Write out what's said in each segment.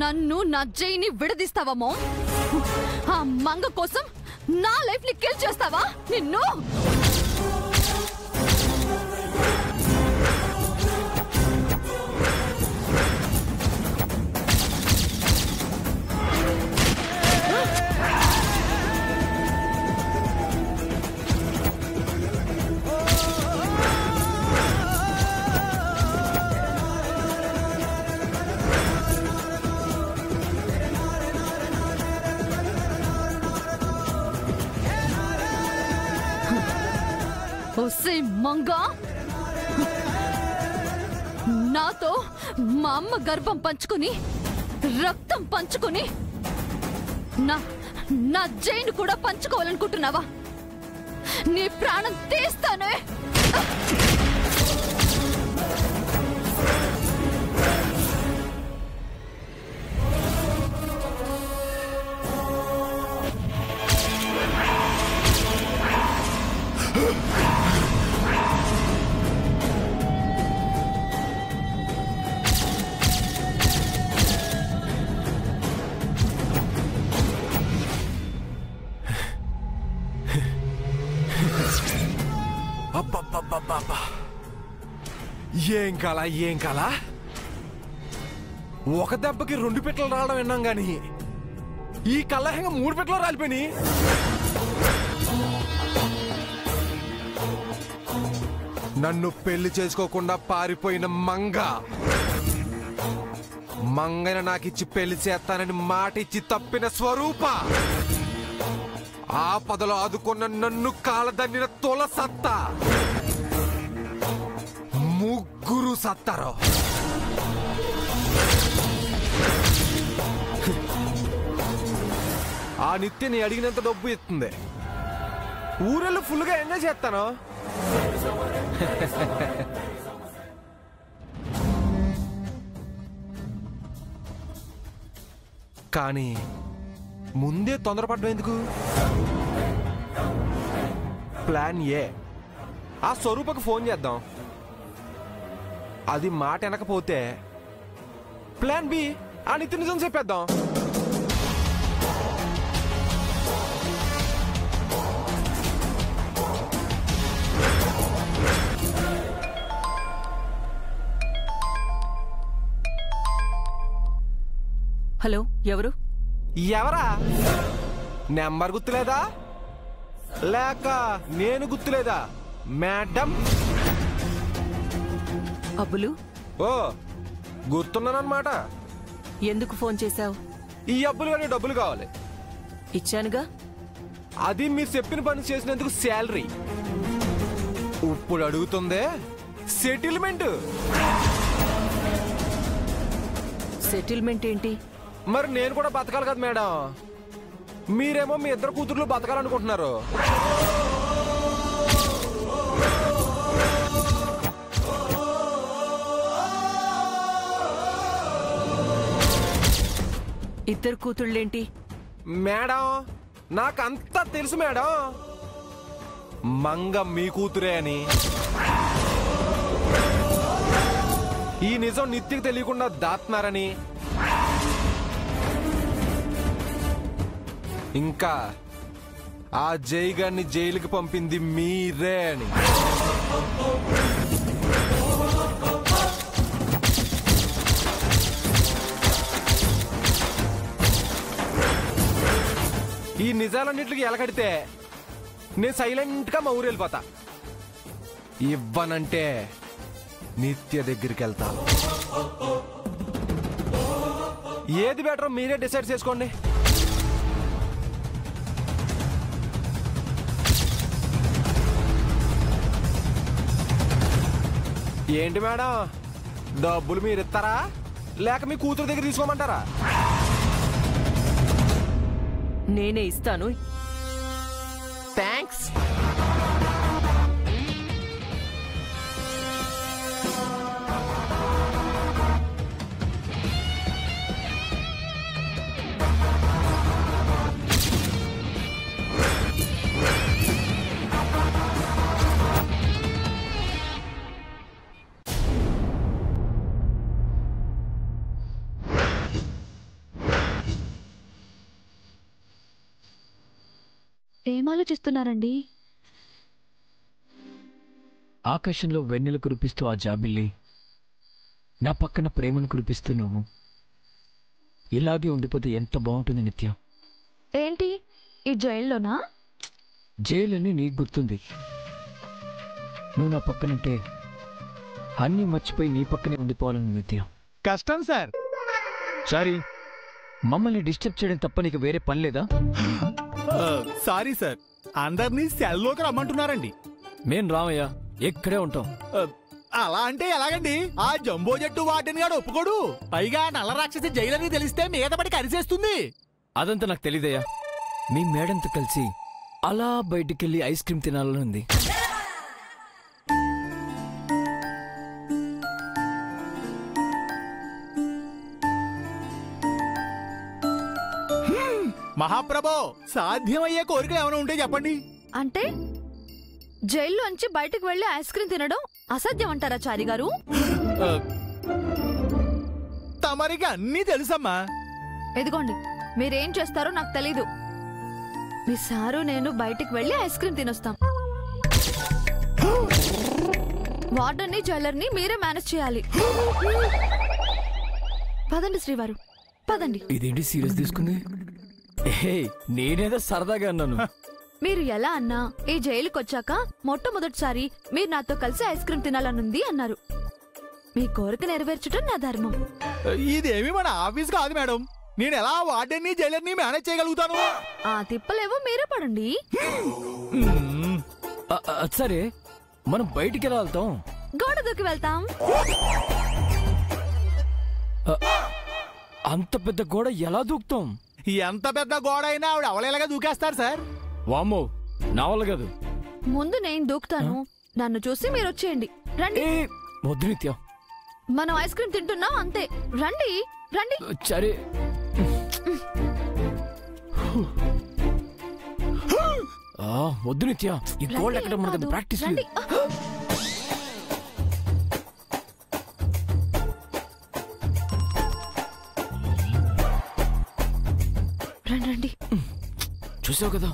నన్ను నా జైని విడదీస్తావా? ఆ మంగ కోసం నా లైఫ్ ని కిల్ చేస్తావా? నిన్ను ఒసే మంగా, నాతో మా అమ్మ గర్భం పంచుకుని రక్తం పంచుకుని నా జైను కూడా పంచుకోవాలనుకుంటున్నావా? నీ ప్రాణం తీస్తానే. ఏం కాలా ఒక దెబ్బకి 2 పిట్టలు రావడం విన్నాం గాని ఈ కళ్ళహంగా 3 పిట్టలు రాలిపోయి. నన్ను పెళ్లి చేసుకోకుండా పారిపోయిన మంగని నాకిచ్చి పెళ్లి చేస్తానని మాట ఇచ్చి తప్పిన స్వరూప, ఆపదలో ఆదుకున్న నన్ను కాలదన్నిన తొల సత్తా, ముగ్గురు సత్తారో. ఆ నిత్య నీ అడిగినంత డబ్బు ఇస్తుంది. ఊరెళ్ళు ఫుల్గా ఎంజాయ్ చేస్తాను. కానీ ముందే తొందరపడ్డం ఎందుకు? ప్లాన్ ఏ, ఆ స్వరూపకు ఫోన్ చేద్దాం. అది మాట వెనకపోతే ప్లాన్ బి, ఆ నిత్య నిజం చెప్పేద్దాం. హలో, ఎవరా? నెంబర్ గుర్తులేదా లేక నేను గుర్తులేదా మేడం? అబ్బులు, ఓ గుర్తున్నానన్నమాట. ఎందుకు ఫోన్ చేశావు? ఈ అబ్బులు కానీ డబ్బులు కావాలి. ఇచ్చానుగా. అది మీరు చెప్పిన పని చేసినందుకు శాలరీ. ఇప్పుడు అడుగుతుందే సెటిల్మెంట్. సెటిల్మెంట్ ఏంటి? మరి నేను కూడా బతకాలి కదా మేడం. మీరేమో మీ ఇద్దరు కూతుర్లు బతకాలనుకుంటున్నారు. ఇద్దరు కూతుళ్ళేంటి మేడం? నాకంతా తెలుసు మేడం. మంగ మీ కూతురే అని. ఈ నిజం నిత్యకు తెలియకుండా దాస్తున్నారని, ఇంకా ఆ జై గారిని జైలుకి పంపింది మీరే అని. ఈ నిజాలన్నింటికి ఎలకడితే నేను సైలెంట్ గా మా ఊరు వెళ్ళిపోతా. ఇవ్వనంటే నిత్య దగ్గరికి వెళ్తాను. ఏది బెటర్ మీరే డిసైడ్ చేసుకోండి. ఏంటి మేడం, డబ్బులు మీరు ఇస్తారా లేక మీ కూతురు దగ్గర తీసుకోమంటారా? నేనే ఇస్తాను. థ్యాంక్స్. ఏం ఆలోచిస్తున్నారండి? ఆకాశంలో వెన్నెలు కురిపిస్తూ ఆ జాబిల్లి, నా పక్కన ప్రేమను కురిపిస్తూ నువ్వు. ఇలాగే ఉండిపోతే ఎంత బాగుంటుంది నిత్య. ఏంటి ఈ జైల్లోనా? జైలని నీకు గుర్తుంది. నువ్వు నా పక్కనంటే అన్నీ మర్చిపోయి నీ పక్కనే ఉండిపోవాలని నిత్య. కష్టం సార్. సారీ, మమ్మల్ని డిస్టర్బ్ చేయడం తప్ప నీకు వేరే పని లేదా? సారీ సార్, అందరినీ సెల్లోకి రమ్మంటున్నారండి. మేం రామయ్య, ఎక్కడే ఉంటాం. అలా అంటే ఎలాగండి? ఆ జంబో జట్టు వాటిని గాడు ఒప్పుకోడు. పైగా నల్ల రాక్షసి జైలని తెలిస్తే మీద పడి కరిసేస్తుంది. అదంతా నాకు తెలీదయ్యా. మీ మేడంతో కలిసి అలా బయటికెళ్ళి ఐస్ క్రీమ్ తినాలని ఉంది. మహాప్రభో, సాధ్యమయ్యే కోరికలు ఏమైనా ఉంటే చెప్పండి. అంటే జైల్లోంచి బయటకు వెళ్లి ఐస్ క్రీమ్ తినడం అసాధ్యం అంటారా చారి గారు? తమరికి అన్నీ తెలుసమ్మా. ఎదిగోండి, మీరేం చేస్తారో నాకు తెలీదు. మీ సారు నేను బయటికి వెళ్లి ఐస్ క్రీమ్ తినొస్తాం. వార్డెన్ని జైలర్ని మీరే మేనేజ్ చేయాలి. పదండి శ్రీవారు, పదండి. ఇదేంటి సీరియస్ తీసుకుంది? నేనేదో సరదాగా అన్నాను. మీరు ఎలా అన్నా ఈ జైలుకి వచ్చాక మొట్టమొదటిసారి మీరు నాతో కలిసి ఐస్ క్రీమ్ తినాలనుంది అన్నారు. మీ కోరిక నెరవేర్చడం నా ధర్మం. ఇదేమి మన ఆఫీస్ కాదు మేడం. నేను ఎలా వార్డెన్ని జైలర్ని మేనేజ్ చేయగలుగుతాను? ఆ తిప్పలేవో మీరే పడండి. సరే, మనం బయటికి ఎలా వెళ్తాం? గోడ దూకి వెళ్తాం. అంత పెద్ద గోడ ఎలా దూకుతాం? ఎంత పెద్ద గోడ అయినా ఆవిడ అవలేలాగా దూకేస్తారు సార్. వామ్మో, నా వల్ల కాదు. ముందు నేను దూకుతాను, నన్ను చూసి మీరు వచ్చేయండి. రండి. వద్దు నిత్య, మనం ఐస్ క్రీమ్ తింటున్నాం అంతే. రండి రండి. సరే. వద్దు నిత్య, ఈ గోల్డ్ ఎక్కడ మనకు ప్రాక్టీస్ లేదు. రండి రండి. చూసావు కదా,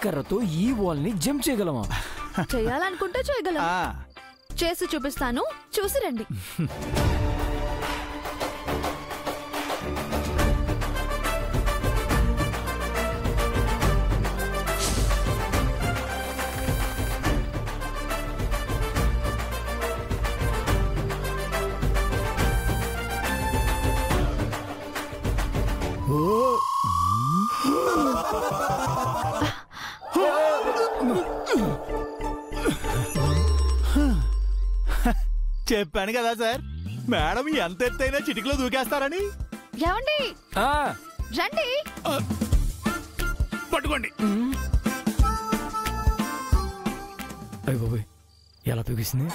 కర్రతో ఈ వాల్ ని జంప్ చేయగలమా? చేయాలనుకుంటే చేయగలం. చేసి చూపిస్తాను, చూసి రండి. చెప్పాను కదా సార్, మేడం ఎంత ఎత్తైనా చిటికలో దూకేస్తారని. ఏమండి, రండి. పట్టుకోండి. అయ్య బాబోయ్, ఎలా పీకేసింది?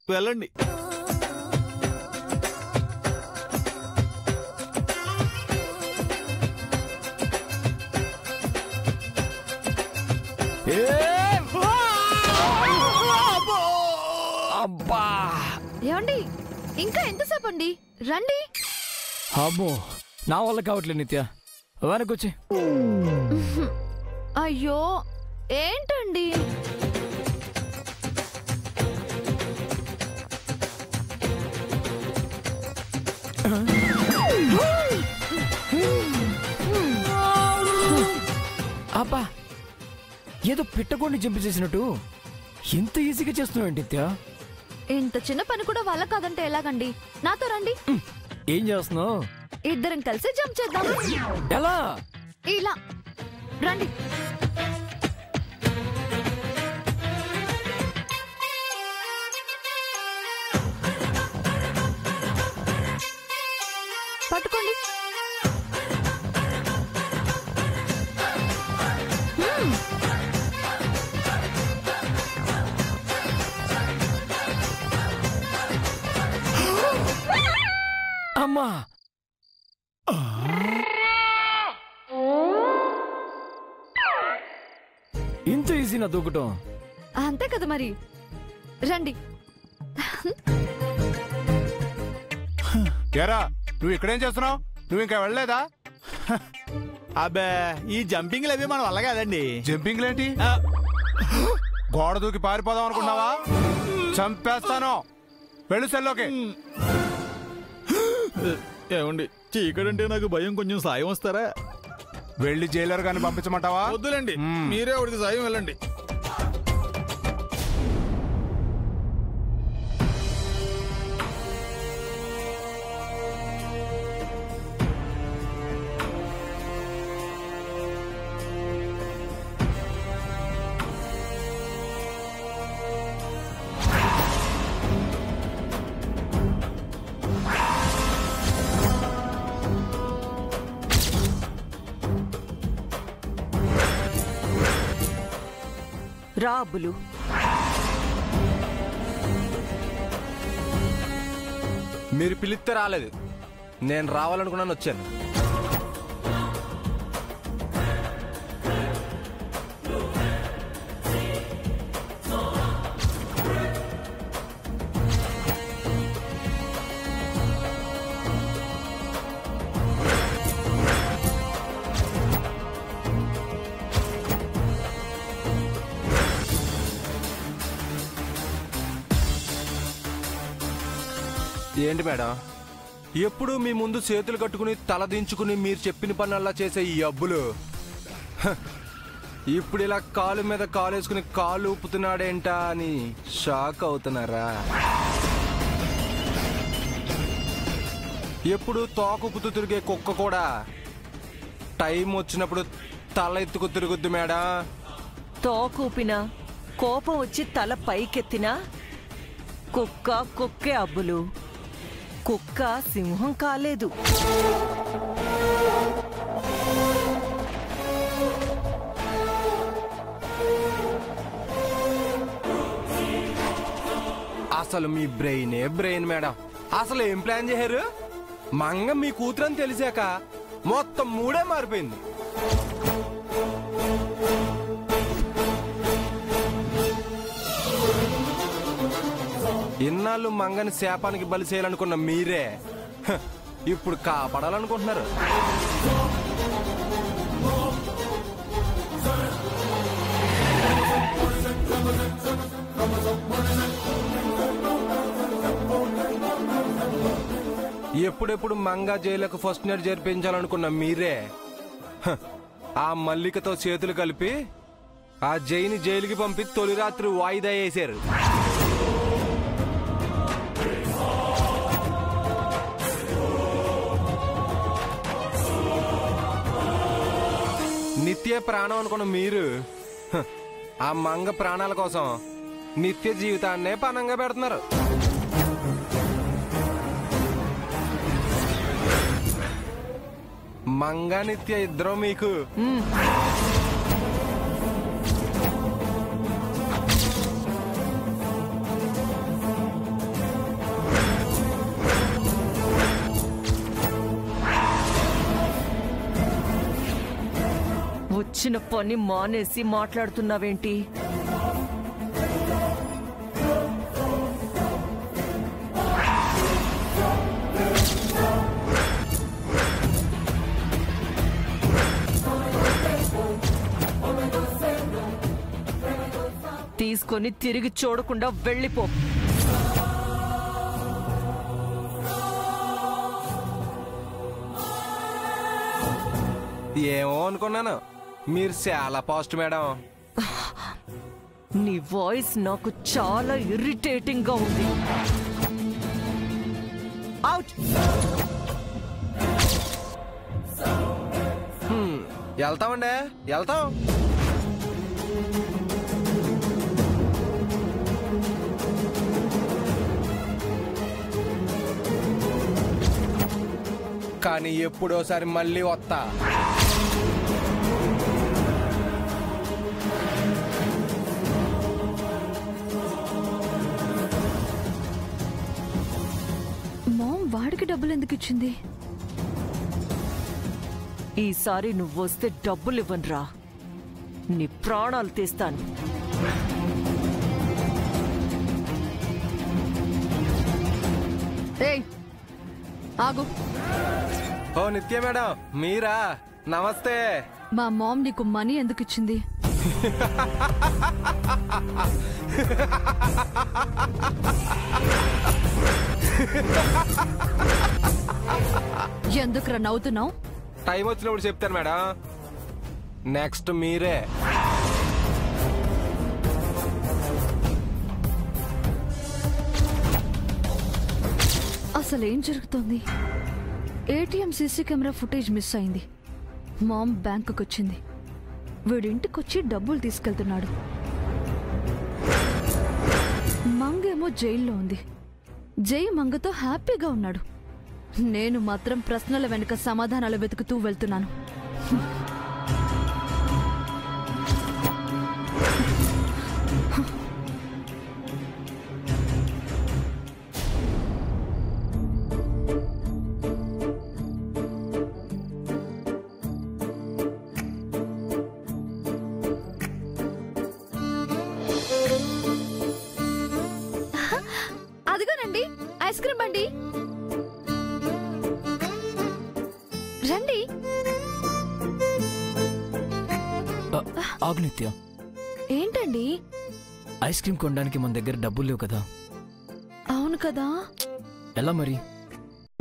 వెళ్ళండి. అబ్బా, ఏమండి, ఇంకా ఎంతసేపు అండి? రండి. అబ్బో, నా వల్ల కావట్లేదు నిత్య, వెనకొచ్చి. అయ్యో, ఏంటండి? ఏదో పెట్టకుండా జంప్ చేసినట్టు ఎంత ఈజీగా చేస్తున్నావు ఏంటి నిత్య? ఇంత చిన్న పని కూడా వాళ్ళ కాదంటే ఎలాగండి? నాతో రండి. ఏం చేస్తున్నావు? ఇద్దరం కలిసి జంప్ చేద్దాం. ఎలా? ఇలా రండి. పట్టుకోండి. అమ్మా! ఇంత ఈజీ నా దూకటం? అంతే కదా మరి. రండి. ఏరా నువ్వు ఇక్కడేం చేస్తున్నావు? నువ్వు ఇంకా వెళ్ళలేదా? అబ్బే ఈ జంపింగ్లు అవి మన వల్ల కాదండి. జంపింగ్లేంటి? గోడ దూకి పారిపోదాం అనుకున్నావా? చంపేస్తాను. వెళ్ళు సెల్లోకి. ఏమండి చీకడంటే నాకు భయం, కొంచెం సాయం వస్తారా? వెళ్ళి జైలర్ గారిని పంపించమంటావా? వద్దులేండి, మీరే వాడికి సాయం వెళ్ళండి. రా అబ్బులు. మీరు పిలిస్తే రాలేదు, నేను రావాలనుకున్నాను, వచ్చాను. ఏంటి మేడం, ఎప్పుడు మీ ముందు చేతులు కట్టుకుని తల దించుకుని మీరు చెప్పిన పనల్లా చేసే ఈ అబ్బులు ఇప్పుడు ఇలా కాలు మీద కాలు వేసుకుని కాలు ఊపుతున్నాడేంటా అని షాక్ అవుతున్నారా? ఎప్పుడు తోకూపుతూ తిరిగే కుక్క కూడా టైం వచ్చినప్పుడు తల ఎత్తుకు తిరుగుద్ది మేడం. తోకూపినా కోపం వచ్చి తల పైకెత్తినా కుక్క కుక్కే అబ్బులు. కుక్క సింహం కాలేదు. అసలు మీ బ్రెయినే బ్రెయిన్ మేడం. అసలు ఏం ప్లాన్ చేశారు? మంగ మీ కూతురని తెలిసాక మొత్తం మూడే మారిపోయింది. ఇన్నాళ్ళు మంగని శాపానికి బలి చేయాలనుకున్న మీరే ఇప్పుడు కాపాడాలనుకుంటున్నారు. ఎప్పుడెప్పుడు మంగ జైలుకు ఫస్ట్ నైట్ జరిపించాలనుకున్న మీరే ఆ మల్లికతో చేతులు కలిపి ఆ జైని జైలుకి పంపి తొలి రాత్రి వాయిదా వేశారు. నిత్య ప్రాణం అనుకున్న మీరు ఆ మంగ ప్రాణాల కోసం నిత్య జీవితాన్నే పణంగా పెడుతున్నారు. మంగ నిత్య ఇద్దరు మీకు వచ్చిన పని మానేసి మాట్లాడుతున్నావేంటి? తీసుకొని తిరిగి చూడకుండా వెళ్ళిపో. ఏమో అనుకున్నాను, మీరు చాలా పాస్ట్ మేడం. నీ వాయిస్ నాకు చాలా ఇరిటేటింగ్ గా ఉంది. అవుట్. వెళ్తామండి, వెళ్తాం. కానీ ఎప్పుడోసారి మళ్ళీ వస్తా. మామ్ వాడికి డబ్బులు ఎందుకు ఇచ్చింది? ఈసారి నువ్వు వస్తే డబ్బులు ఇవ్వనురా, నీ ప్రాణాలు తీస్తాను. ఏయ్ ఆగు. ఓ నిత్య మేడం, మీరా? నమస్తే. మా మామ్ నీకు మనీ ఎందుకు ఇచ్చింది? ఎందుకురా నవ్వుతున్నావు? టైం వచ్చినప్పుడు చెప్తాను మేడం. నెక్స్ట్ మీరే. అసలు ఏం జరుగుతోంది? ATM CC camera footage miss అయింది. మామ్ బ్యాంకుకి వచ్చింది. వీడింటికొచ్చి డబ్బులు తీసుకెళ్తున్నాడు. మంగేమో జైల్లో ఉంది. జై మంగతో హ్యాపీగా ఉన్నాడు. నేను మాత్రం ప్రశ్నల వెనుక సమాధానాలు వెతుకుతూ వెళ్తున్నాను. అదిగోనండి ఐస్ క్రీమ్ బండి. రండి. ఆగు నిత్య. ఏంటండి? ఐస్ క్రీమ్ కొనడానికి మన దగ్గర డబ్బులు లేవు కదా. అవును కదా. ఎలా మరి?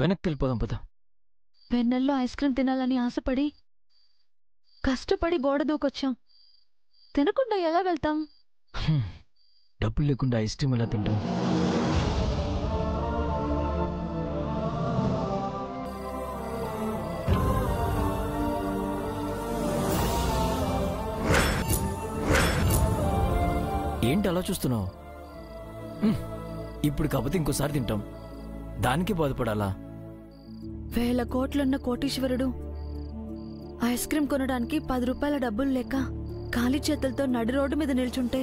వెనక్కి వెళ్ళిపోదాం పద. వెన్నెల్లో ఐస్ క్రీమ్ తినాలని ఆశపడి కష్టపడి గోడ దూకొచ్చాం. తినకుండా ఎలా వెళ్తాం? డబ్బులు లేకుండా ఐస్ క్రీమ్ ఎలా తింటాం? ఏంటి అలా చూస్తున్నావు? ఇప్పుడు కాకపోతే ఇంకోసారి తింటాం, దానికి బాధపడాలా? 1000 కోట్లున్న కోటీశ్వరుడు ఐస్ క్రీమ్ కొనడానికి 10 రూపాయల డబ్బులు లేక ఖాళీ చేతులతో నడి రోడ్డు మీద నిల్చుంటే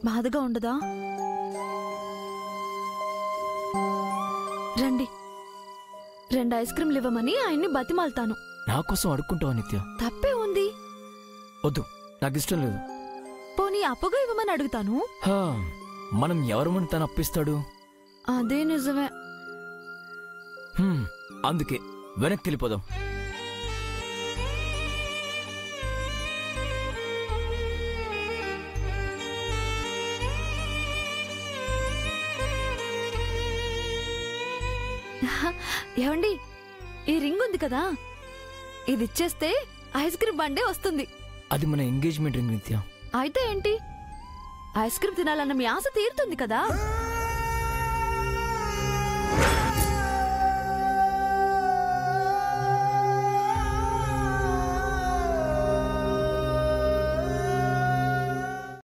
బాధగా ఉండదా? రండి, 2 ఐస్ క్రీమ్లు ఇవ్వమని ఆయన్ని బతిమాల్తాను. నా కోసం అడుక్కుంటావా నిత్య? తప్పే ఉంది. వద్దు, నాకు ఇష్టం లేదు. పోనీ అప్పుగా ఇవ్వమని అడుగుతాను. మనం ఎవరమని తను అప్పిస్తాడు? అదే నిజమే. అందుకే వెనక్కి వెళ్ళిపోదాం. ఏమండి, ఈ రింగ్ ఉంది కదా, ఇది ఇచ్చేస్తే ఐస్ క్రీమ్ బండే వస్తుంది. అది మన ఎంగేజ్మెంట్ రింగ్ నిత్య. అయితే ఏంటి? ఐస్ క్రీమ్ తినాలన్న మీ ఆశ తీరుతుంది కదా.